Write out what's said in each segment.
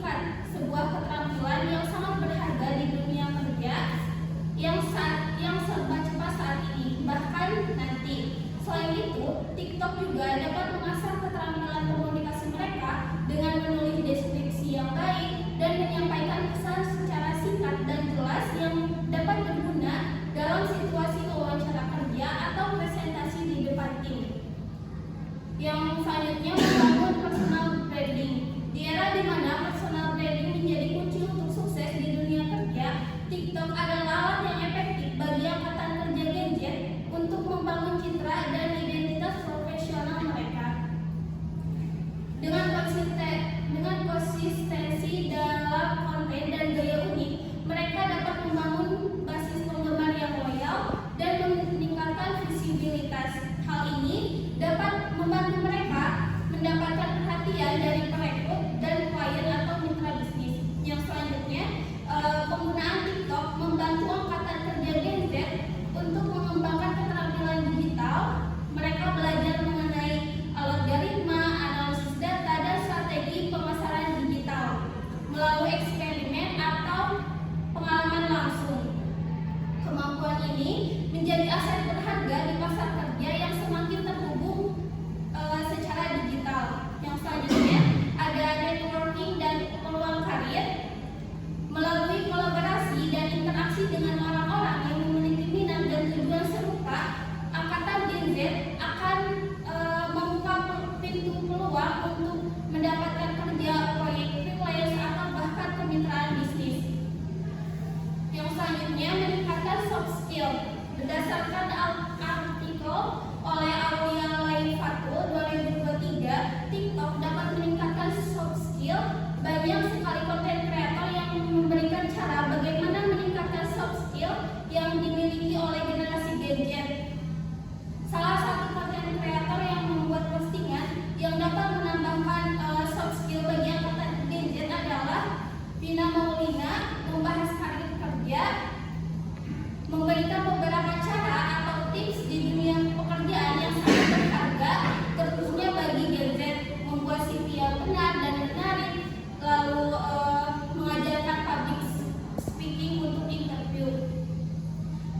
merupakan sebuah keterampilan yang sangat berharga di dunia kerja yang serba cepat saat ini, bahkan nanti. Selain itu, TikTok juga dapat mengasah keterampilan komunikasi mereka dengan menulis deskripsi yang baik dan menyampaikan pesan secara singkat dan jelas yang dapat berguna dalam situasi wawancara kerja atau presentasi di depan tim. Yang selanjutnya, membangun personal branding. Di era di mana personal branding menjadi kunci untuk sukses di dunia kerja, TikTok adalah alat yang efektif bagi angkatan kerja Gen Z untuk membangun citra dan identitas profesional mereka. Dengan konsistensi dalam konten dan gaya unik, mereka dapat membangun basis penggemar yang loyal dan meningkatkan visibilitas. Hal ini dapat membantu mereka mendapatkan perhatian dari perekrut dan klien atau mitra bisnis. Yang selanjutnya, penggunaan TikTok membantu angkatan kerja Gen Z untuk mengembangkan keterampilan digital. Mereka belajar mengenai algoritma, analisis data, dan strategi pemasaran digital melalui eksperimen atau pengalaman langsung. Kemampuan ini menjadi aset berharga di pasar kerja yang semakin terhubung secara digital. Yang selanjutnya ada networking dan peluang karir. Melalui kolaborasi dan interaksi dengan orang-orang yang memiliki minat dan tujuan serupa, angkatan Gen Z akan membuka pintu peluang untuk mendapatkan kerja, proyek freelance, atau bahkan kemitraan bisnis. Yang selanjutnya, meningkatkan soft skill. Berdasarkan artikel oleh Aulia Laifatul 2023, TikTok dapat meningkatkan soft skill. Banyak sekali konten kreator yang memberikan cara bagaimana meningkatkan soft skill yang dimiliki oleh generasi Gen Z. Salah satu konten kreator yang membuat postingan yang dapat menambahkan soft skill bagi angkatan Gen Z adalah Vina Maulina, membahas karir kerja, memberikan beberapa cara atau tips di dunia pekerjaan yang sangat berharga, terkhususnya bagi Gen Z, membuat CV yang benar dan menarik, lalu mengajarkan public speaking untuk interview.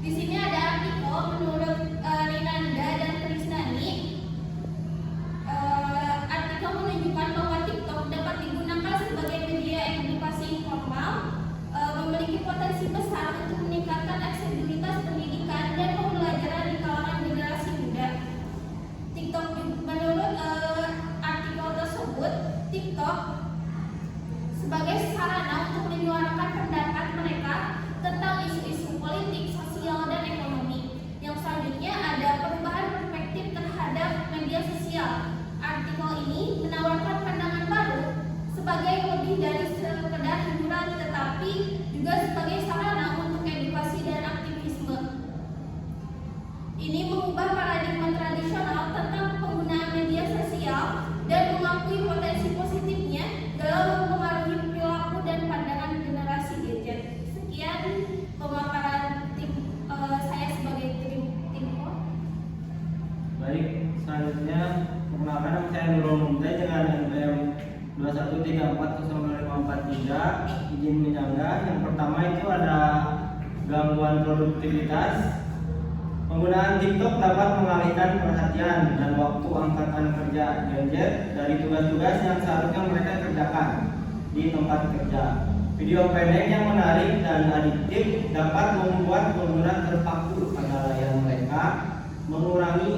Di sini ada artikel menurut Rinanda dan Krisnani. Artikel menunjukkan bahwa TikTok dapat digunakan sebagai media edukasi informal, memiliki potensi besar untuk meningkatkan aksesibilitas pendidikan dan pembelajaran di kalangan generasi muda. TikTok, menurut artikel tersebut, TikTok sebagai sarana untuk menyuarakan pendapat mereka tentang isu-isu politik, sosial, dan ekonomi. Yang selanjutnya ada perubahan perspektif terhadap media sosial. Artikel ini menawarkan pandangan baru sebagai lebih dari sekedar hiburan, tetapi juga sebagai sarana untuk edukasi dan aktivisme. Ini mengubah paradigma tradisional tentang penggunaan media sosial dan mengakui potensi positifnya dalam mempengaruhi perilaku dan pandangan generasi Gen Z. Sekian pemaparan saya sebagai tim. Baik, selanjutnya perkenalkan nama saya Nurul Mumtaz dengan NPM 213400543. Izin menyangga. Yang pertama itu ada gangguan produktivitas. Penggunaan TikTok dapat mengalihkan perhatian dan waktu angkatan kerja Gen Z dari tugas-tugas yang seharusnya mereka kerjakan di tempat kerja. Video pendek yang menarik dan adiktif dapat membuat pengguna terpaku pada layar mereka, mengurangi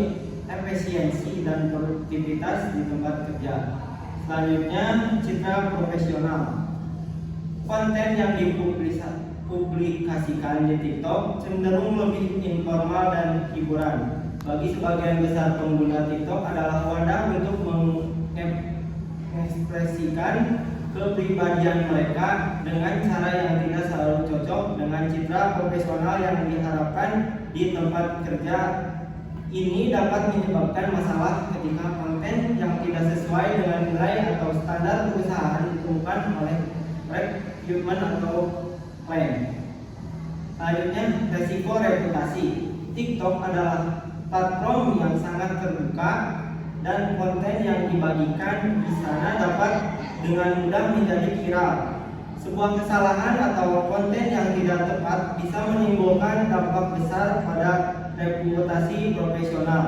efisiensi dan produktivitas di tempat kerja. Selanjutnya, citra profesional. Konten yang dipublikasikan di TikTok cenderung lebih informal dan hiburan. Bagi sebagian besar pengguna TikTok adalah wadah untuk mengekspresikan kepribadian mereka dengan cara yang tidak selalu cocok dengan citra profesional yang diharapkan di tempat kerja. Ini dapat menyebabkan masalah ketika konten yang tidak sesuai dengan nilai atau standar perusahaan ditemukan oleh rekrutmen atau klien. Selanjutnya, resiko reputasi. TikTok adalah platform yang sangat terbuka dan konten yang dibagikan di sana dapat dengan mudah menjadi viral. Sebuah kesalahan atau konten yang tidak tepat bisa menimbulkan dampak besar pada reputasi profesional.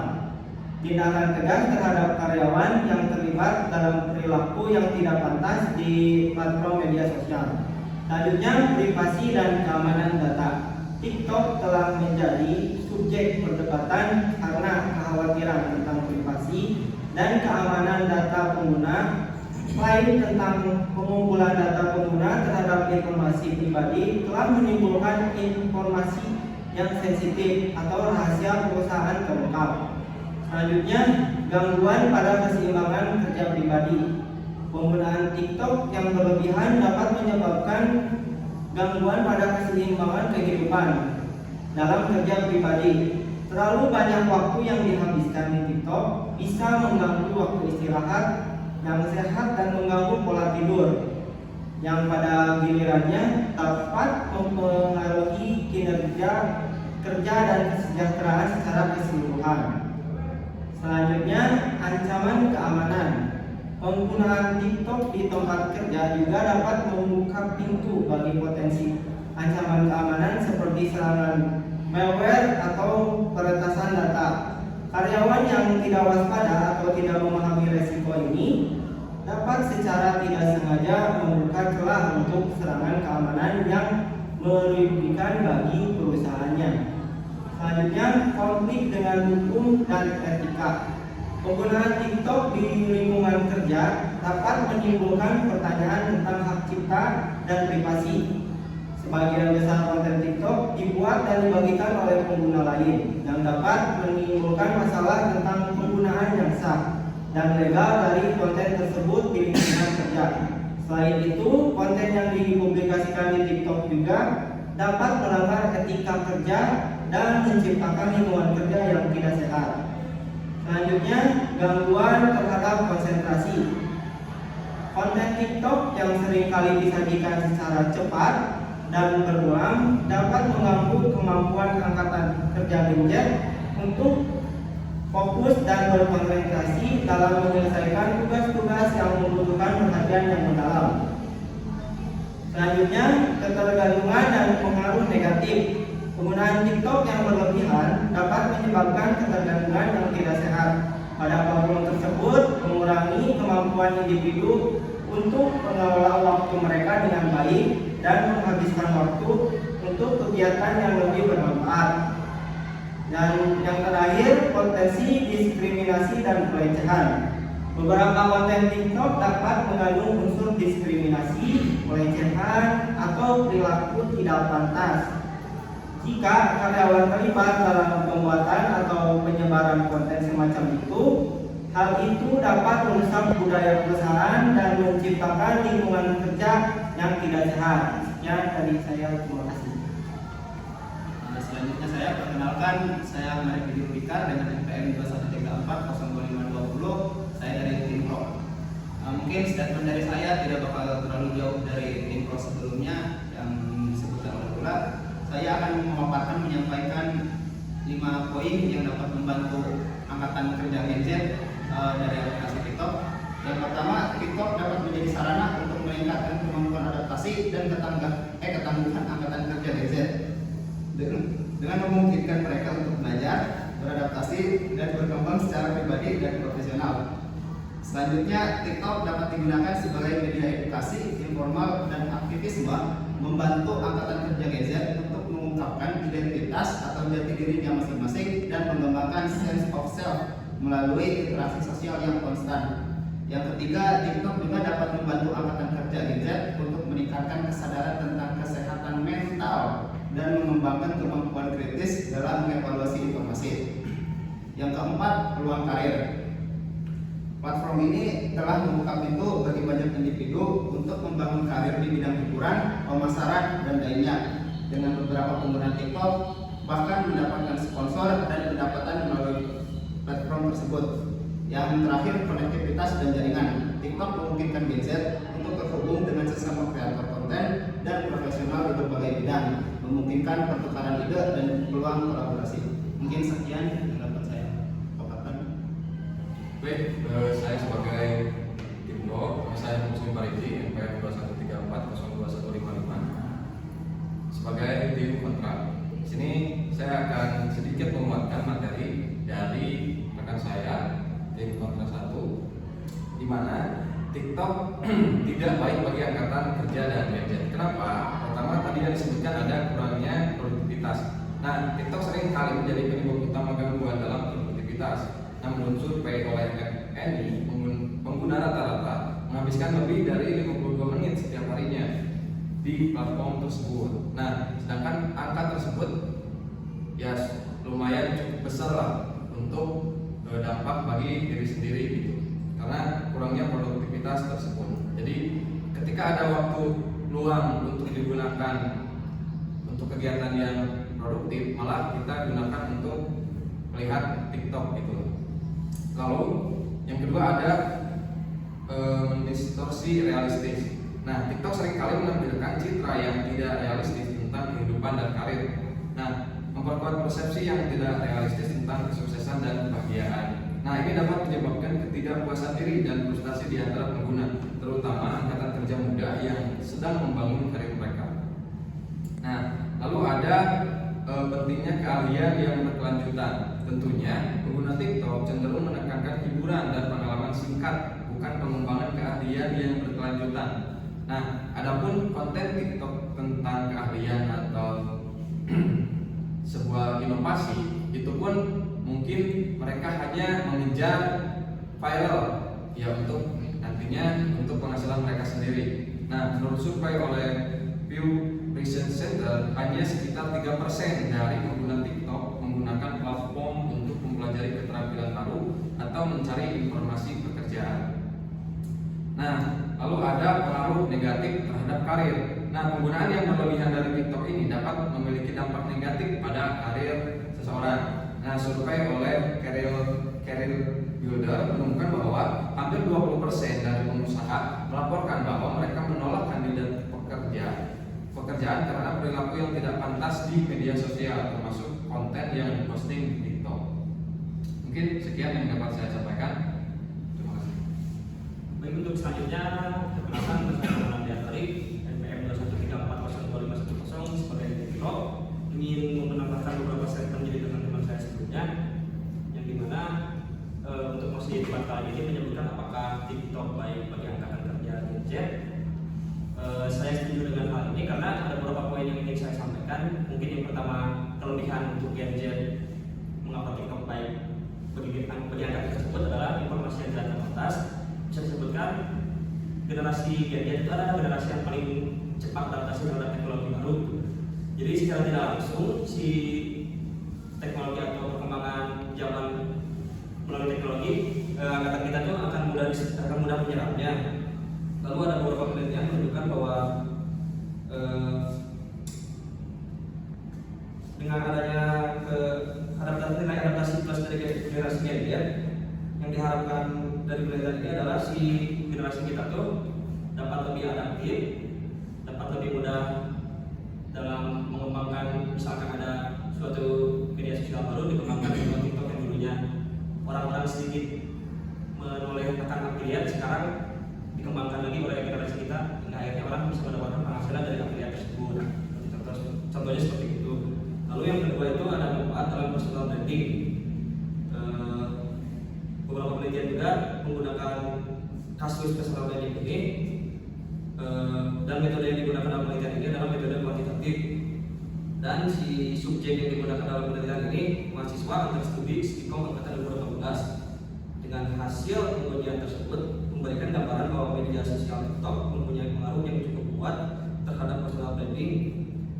Tindakan tegas terhadap karyawan yang terlibat dalam perilaku yang tidak pantas di platform media sosial. Selanjutnya, privasi dan keamanan data. TikTok telah menjadi subjek perdebatan karena kekhawatiran tentang privasi dan keamanan data pengguna. Selain tentang pengumpulan data pengguna terhadap informasi pribadi, telah menimbulkan informasi yang sensitif atau rahasia perusahaan terungkap. Selanjutnya, gangguan pada keseimbangan kerja pribadi. Penggunaan TikTok yang berlebihan dapat menyebabkan gangguan pada keseimbangan kehidupan dalam kerja pribadi. Terlalu banyak waktu yang dihabiskan di TikTok bisa mengganggu waktu istirahat yang sehat dan mengganggu pola tidur, yang pada gilirannya dapat mempengaruhi kinerja kerja dan kesejahteraan secara keseluruhan. Selanjutnya, ancaman keamanan. Penggunaan TikTok di tempat kerja juga dapat membuka pintu bagi potensi ancaman keamanan seperti serangan malware atau peretasan data. Karyawan yang tidak waspada atau tidak memahami resiko ini dapat secara tidak sengaja membuka celah untuk serangan keamanan yang merugikan bagi perusahaannya. Selanjutnya, konflik dengan hukum dan etika. Penggunaan TikTok di lingkungan kerja dapat menimbulkan pertanyaan tentang hak cipta dan privasi. Sebagian besar konten TikTok dibuat dan dibagikan oleh pengguna lain yang dapat menimbulkan masalah tentang penggunaan yang sah dan legal dari konten tersebut di lingkungan kerja. Selain itu, konten yang dipublikasikan di TikTok juga dapat melanggar etika kerja dan menciptakan lingkungan kerja yang tidak sehat. Selanjutnya, gangguan terhadap konsentrasi. Konten TikTok yang seringkali disajikan secara cepat dan berulang dapat mengganggu kemampuan angkatan kerja Gen Z untuk fokus dan berkonsentrasi dalam menyelesaikan tugas-tugas yang membutuhkan perhatian yang mendalam. Selanjutnya, ketergantungan dan pengaruh negatif. Penggunaan TikTok yang berlebihan dapat menyebabkan ketergantungan yang tidak sehat pada platform tersebut, mengurangi kemampuan individu untuk mengelola waktu mereka dengan baik dan menghabiskan waktu untuk kegiatan yang lebih bermanfaat. Dan yang terakhir, potensi diskriminasi dan pelecehan. Beberapa konten TikTok dapat mengandung unsur diskriminasi, pelecehan, atau perilaku tidak pantas. Jika karyawan terlibat dalam pembuatan atau penyebaran konten semacam itu, hal itu dapat merusak budaya perusahaan dan menciptakan lingkungan kerja yang tidak sehat. Sekian dari saya, terima kasih. Selanjutnya saya perkenalkan, saya Marek Budi Rubika dengan NPM 2134 02520. Saya dari tim Pro. Mungkin statement dari saya tidak bakal terlalu jauh dari tim Pro sebelumnya yang disebutkan oleh Pula. Saya akan menyampaikan 5 poin yang dapat membantu angkatan kerja Gen Z dari aplikasi TikTok. Yang pertama, TikTok dapat menjadi sarana untuk meningkatkan kemampuan adaptasi dan ketangguhan angkatan kerja Gen Z dengan memungkinkan mereka untuk belajar, beradaptasi, dan berkembang secara pribadi dan profesional. Selanjutnya, TikTok dapat digunakan sebagai media edukasi, informal, dan aktivisme, membantu angkatan kerja Gen Z untuk mengungkapkan identitas atau jati dirinya masing-masing dan mengembangkan sense of self melalui interaksi sosial yang konstan. Yang ketiga, TikTok juga dapat membantu angkatan kerja Gen Z untuk meningkatkan kesadaran tentang kesehatan mental dan mengembangkan kemampuan kritis dalam mengevaluasi informasi. Yang keempat, peluang karir. Platform ini telah membuka pintu bagi banyak individu untuk membangun karir di bidang hiburan, pemasaran, dan lainnya. Dengan beberapa pengguna TikTok bahkan mendapatkan sponsor dan pendapatan melalui platform tersebut. Yang terakhir, konektivitas dan jaringan. TikTok memungkinkan Gen Z untuk terhubung dengan sesama kreator konten dan profesional di berbagai bidang, memungkinkan pertukaran ide dan peluang kolaborasi. Mungkin sekian yang dapat saya paparkan. Baik, saya sebagai tim Pro, saya Muslim Pari sini saya akan sedikit menguatkan materi dari rekan saya tim kontra 1, di mana TikTok tidak baik bagi angkatan kerja dan gadget. Kenapa? Pertama tadi yang disebutkan ada kurangnya produktivitas. Nah, TikTok sering kali menjadi penyebab utama gangguan dalam produktivitas. Nah, menurut survei oleh FNI, pengguna rata-rata menghabiskan lebih dari 52 menit setiap harinya di platform tersebut. Nah, sedangkan angka tersebut ya lumayan cukup besar lah untuk dampak bagi diri sendiri gitu, karena kurangnya produktivitas tersebut. Jadi ketika ada waktu luang untuk digunakan untuk kegiatan yang produktif, malah kita gunakan untuk melihat TikTok gitu. Lalu yang kedua ada mendistorsi realistis. Nah, TikTok seringkali menampilkan citra yang tidak realistis tentang kehidupan dan karir. Nah, memperkuat persepsi yang tidak realistis tentang kesuksesan dan kebahagiaan. Nah, ini dapat menyebabkan ketidakpuasan diri dan frustasi di antara pengguna, terutama angkatan kerja muda yang sedang membangun karir mereka. Nah, lalu ada pentingnya keahlian yang berkelanjutan. Tentunya, pengguna TikTok cenderung menekankan hiburan dan pengalaman singkat, bukan pengembangan keahlian yang berkelanjutan. Nah, adapun konten TikTok tentang keahlian atau sebuah inovasi, itu pun mungkin mereka hanya mengejar viral ya untuk nantinya untuk penghasilan mereka sendiri. Nah, menurut survei oleh Pew Research Center, hanya sekitar 3% dari pengguna TikTok menggunakan platform untuk mempelajari keterampilan baru atau mencari informasi pekerjaan. Nah, lalu ada pengaruh negatif terhadap karir. Nah, penggunaan yang berlebihan dari TikTok ini dapat memiliki dampak negatif pada karir seseorang. Nah, survei oleh Career Builder menemukan bahwa hampir 20% dari pengusaha melaporkan bahwa mereka menolak kandidat pekerjaan karena perilaku yang tidak pantas di media sosial, termasuk konten yang diposting di TikTok. Mungkin sekian yang dapat saya sampaikan. Terima kasih. Baik, untuk selanjutnya perkenalkan bersama Nadia Tari NPM 213402510 sebagai TikTok ingin menambahkan beberapa statement dari teman-teman saya sebelumnya, yang dimana untuk masih debat kali ini menyebutkan apakah TikTok baik bagi angkatan kerja gadget. Saya setuju dengan hal ini karena ada beberapa poin yang ingin saya sampaikan. Mungkin yang pertama, kelebihan untuk gadget mengapa TikTok baik bagi angkatan tersebut adalah informasi yang tidak terbatas. Bisa disebutkan generasi gadget itu adalah generasi yang paling cepat adaptasi terhadap teknologi baru. Jadi secara tidak langsung si teknologi atau perkembangan zaman melalui teknologi angkatan kita tuh akan mudah menyerapnya. Lalu ada beberapa penelitian menunjukkan bahwa dengan adanya nilai adaptasi plus dari generasi gadget, yang diharapkan dari penelitian ini adalah si generasi kita tuh dapat lebih adaptif, dapat lebih mudah dalam mengembangkan, misalkan ada suatu media sosial baru dikembangkan di TikTok yang dulunya orang-orang sedikit menoleh akan afiliat, sekarang dikembangkan lagi oleh generasi kita hingga akhirnya orang bisa mendapatkan penghasilan dari afiliat tersebut. Contohnya seperti itu. Lalu yang kedua itu ada manfaat dalam personal branding. Beberapa penelitian juga menggunakan kasus personal branding ini, dan metode yang digunakan dalam penelitian ini adalah metode kuantitatif. Dan si subjek yang digunakan dalam penelitian ini mahasiswa antar studi Stikom angkatan 2018. Dengan hasil pengujian tersebut memberikan gambaran bahwa media sosial TikTok mempunyai pengaruh yang cukup kuat terhadap personal branding.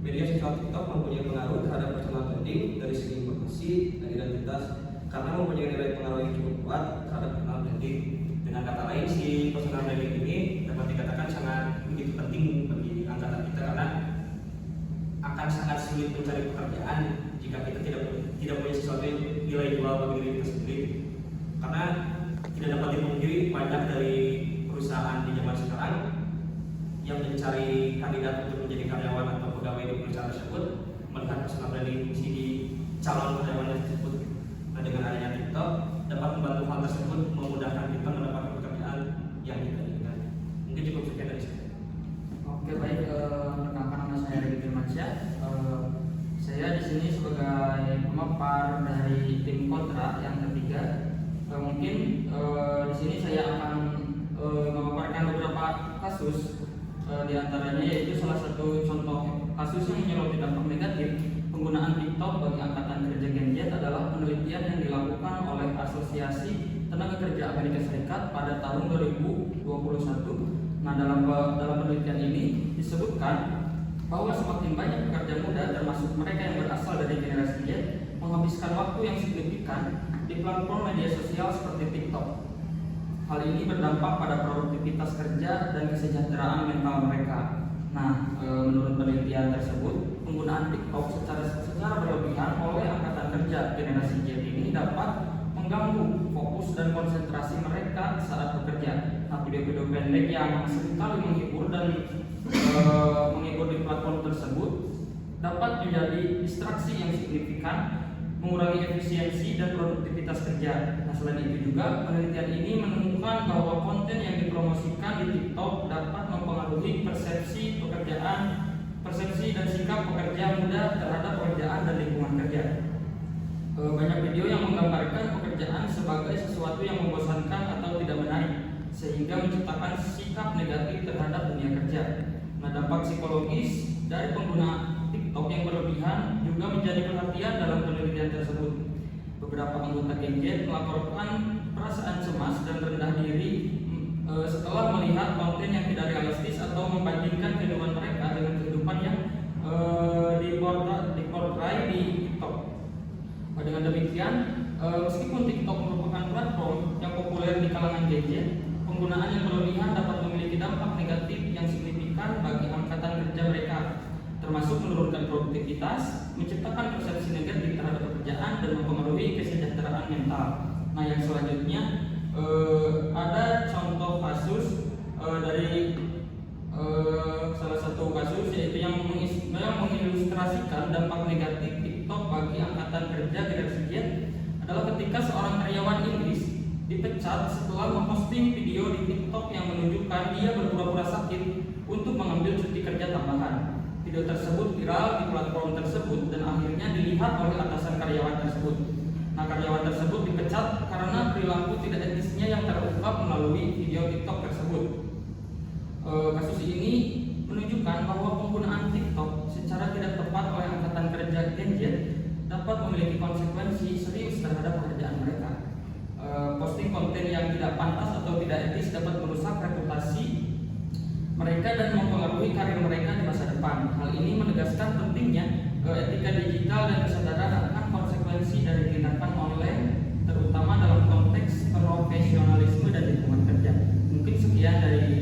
Media sosial TikTok mempunyai pengaruh terhadap personal branding dari segi informasi dan identitas karena mempunyai nilai pengaruh yang cukup kuat terhadap personal branding. Dengan kata lain, si personal branding ini dapat dikatakan sangat begitu penting bagi angkatan kita karena akan sangat sulit mencari pekerjaan jika kita tidak punya sesuatu nilai jual bagi diri kita sendiri. Karena tidak dapat dipungkiri banyak dari perusahaan di zaman sekarang yang mencari kandidat untuk menjadi karyawan atau pegawai di perusahaan tersebut melihat personal branding si calon karyawan tersebut. Nah, dengan adanya TikTok dapat membantu hal tersebut, memudahkan kita mendapatkan pekerjaan yang kita inginkan. Mungkin cukup sekian dari saya. Oke, baik, perkenalkan nama saya Regi Firmansyah. Saya di sini sebagai pemapar dari tim kontra yang ketiga. Mungkin di sini saya akan memaparkan beberapa kasus, di antaranya yaitu salah satu contoh kasus yang menyoroti dampak negatif penggunaan TikTok bagi angkatan kerja Gen Z adalah penelitian yang dilakukan oleh Asosiasi Tenaga Kerja Amerika Serikat pada tahun 2021. Nah, dalam penelitian ini disebutkan bahwa semakin banyak pekerja muda termasuk mereka yang berasal dari generasi Z menghabiskan waktu yang signifikan di platform media sosial seperti TikTok. Hal ini berdampak pada produktivitas kerja dan kesejahteraan mental mereka. Nah, menurut penelitian tersebut, penggunaan TikTok secara berlebihan oleh angkatan kerja generasi Z ini dapat mengganggu fokus dan konsentrasi mereka saat bekerja. Nah, video-video pendek yang seringkali menghibur dan menghibur di platform tersebut dapat menjadi distraksi yang signifikan, mengurangi efisiensi dan produktivitas kerja. Nah, selain itu juga penelitian ini menemukan bahwa konten yang dipromosikan di TikTok dapat mempengaruhi persepsi dan sikap pekerja muda terhadap pekerjaan dan lingkungan kerja. Banyak video yang menggambarkan pekerjaan sebagai sesuatu yang membosankan atau tidak menarik, sehingga menciptakan sikap negatif terhadap dunia kerja. Nah, dampak psikologis dari pengguna TikTok yang berlebihan juga menjadi perhatian dalam penelitian tersebut. Beberapa anggota Gen Z melaporkan perasaan cemas dan rendah diri setelah melihat konten yang tidak realistis atau membandingkan kehidupan mereka dengan kehidupan yang diportray di TikTok. Dengan demikian, meskipun TikTok merupakan platform yang populer di kalangan Gen Z, penggunaan yang berlebihan dapat memiliki dampak negatif yang signifikan bagi angkatan kerja mereka, termasuk menurunkan produktivitas, menciptakan persepsi negatif terhadap pekerjaan, dan mempengaruhi kesejahteraan mental. Nah, yang selanjutnya ada contoh kasus dari salah satu kasus yaitu yang mengilustrasikan dampak negatif TikTok bagi angkatan kerja generasi Z adalah ketika seorang karyawan Inggris dipecat setelah memposting video di TikTok yang menunjukkan dia berpura-pura sakit untuk mengambil cuti kerja tambahan. Video tersebut viral di platform tersebut dan akhirnya dilihat oleh atasan karyawan tersebut. Nah, karyawan tersebut dipecat karena perilaku tidak etisnya yang terungkap melalui video TikTok tersebut. Kasus ini menunjukkan bahwa penggunaan TikTok secara tidak tepat oleh angkatan kerja Gen Z dapat memiliki konsekuensi serius terhadap pekerjaan mereka. Posting konten yang tidak pantas atau tidak etis dapat merusak reputasi mereka dan mempengaruhi karir mereka di masa depan. Hal ini menegaskan pentingnya etika digital dan kesadaran akan konsekuensi dari tindakan online, terutama dalam konteks profesionalisme dan lingkungan kerja. Mungkin sekian dari